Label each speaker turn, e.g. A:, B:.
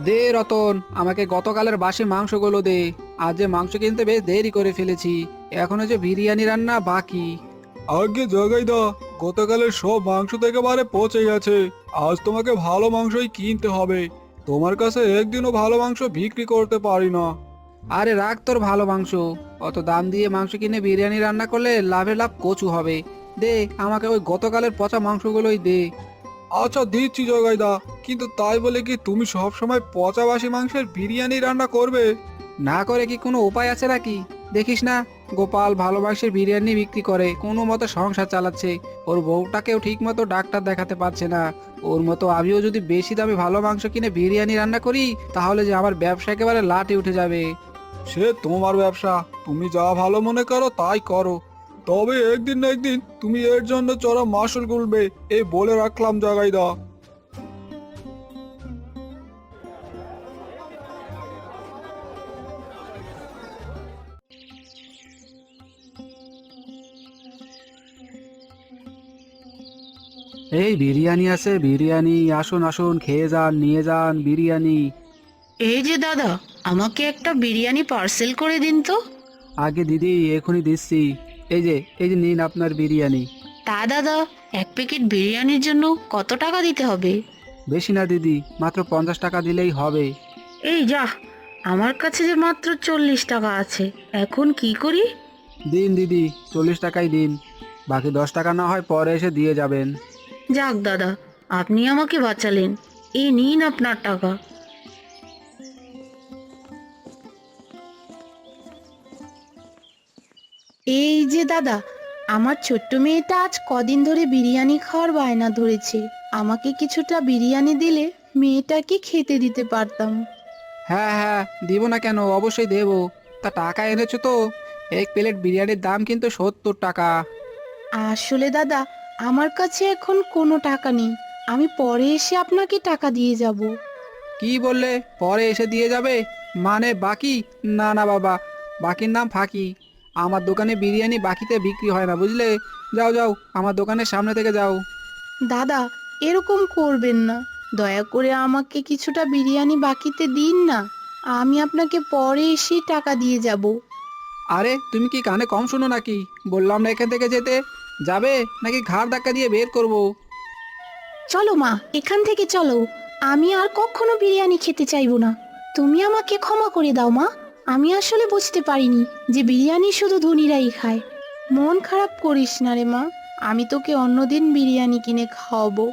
A: দে রতন, আমাকে গতকালের বাসি মাংসগুলো দে। আজ যে মাংস কিনতে বেশ দেরি করে ফেলেছি, এখনো যে বিরিয়ানি রান্না বাকি।
B: আগে জগাই দা, গতকালের সব মাংস তো একেবারে পচে গেছে। আজ তোমাকে ভালো মাংসই কিনতে হবে। তোমার কাছে একদিনও ভালো মাংস বিক্রি করতে পারি না।
A: আরে রাখ তোর ভালো মাংস। অত দাম দিয়ে মাংস কিনে বিরিয়ানি রান্না করলে লাভে লাভ কচু হবে। দে আমাকে ওই গতকালের পচা মাংসগুলোই দে।
B: আচ্ছা দিচ্ছি জগাই দা, কিন্তু তাই বলে কি তুমি সব সময় পচা বাসি মাংসের বিরিয়ানি রান্না করবে?
A: না করে কি কোনো উপায় আছে নাকি? দেখিস না, গোপাল ভালো মাংসের বিরিয়ানি বিক্রি করে কোনো মতো সংসার চালাচ্ছে। ওর বউটাকেও ঠিক মতো ডাক্তার দেখাতে পারছে না। ওর মতো আমিও যদি বেশি দামে ভালো মাংস কিনে বিরিয়ানি রান্না করি, তাহলে যে আমার ব্যবসা একেবারে লাটে উঠে যাবে।
B: সে তোমার ব্যবসা, তুমি যা ভালো মনে করো তাই করো। তবে একদিন না একদিন তুমি এর জন্য চড়া মাসুল গুলবে, এই বলে রাখলাম জগাই দা।
A: এই বিরিয়ানি আছে বিরিয়ানি, আসুন আসুন খেয়ে যান, নিয়ে যান বিরিয়ানি।
C: এই যে দাদা, আমাকে একটা বিরিয়ানি পার্সেল করে দিন তো।
A: আগে দিদি এখনই দিচ্ছি। এই যে নিন আপনার বিরিয়ানি।
C: তা দাদা, এক প্যাকেট বিরিয়ানির জন্য কত টাকা দিতে হবে?
A: বেশি না দিদি, মাত্র 50 টাকা দিলেই হবে।
C: এই যা, আমার কাছে যে মাত্র 40 টাকা আছে, এখন কি করি?
A: দিন দিদি, 40 টাকাই দিন। বাকি 10 টাকা না হয় পরে এসে দিয়ে যাবেন।
C: যাক দাদা, আপনি আমাকে বাঁচালেন। এই নিন আপনার টাকা। এই যে দাদা, আমার ছোট্ট মেয়েটা আজ কদিন ধরে বিরিয়ানি খাওয়ার বায়না ধরেছে। আমাকে কিছুটা বিরিয়ানি দিলে মেয়েটাকে খেতে দিতে পারতাম।
A: হ্যাঁ হ্যাঁ, দিব না কেন, অবশ্যই দেবো। তা টাকা এনেছো তো? এক প্লেট বিরিয়ানির দাম কিন্তু 70 টাকা।
C: আসলে দাদা, আমার কাছে এখন কোনো টাকা নেই। আমি পরে এসে আপনাকে টাকা দিয়ে যাব।
A: কি বললে পরে এসে দিয়ে যাবে? মানে বাকি? না না বাবা, বাকির নাম ফাঁকি। আমার দোকানে বিরিয়ানি বাকিতে বিক্রি হয় না, বুঝলে? যাও যাও, আমার দোকানের সামনে থেকে যাও।
C: দাদা, এরকম করবেন না। দয়া করে আমাকে কিছুটা বিরিয়ানি বাকিতে দিন না। আমি আপনাকে পরে এসে টাকা দিয়ে যাব।
A: আরে তুমি কি কানে কম শোনো নাকি? বললাম না এখান থেকে যেতে। যাবে নাকি ঘাড় ধাক্কা দিয়ে বের করব?
C: চলো মা, এখান থেকে চলো। আমি আর কখনো বিরিয়ানি খেতে চাইবো না। তুমি আমাকে ক্ষমা করে দাও মা। আমি আসলে বুঝতে পারিনি যে বিরিয়ানি শুধু ধনীরাই খায়। মন খারাপ করিস না রে মা, আমি তোকে অন্যদিন বিরিয়ানি কিনে খাওয়াবো।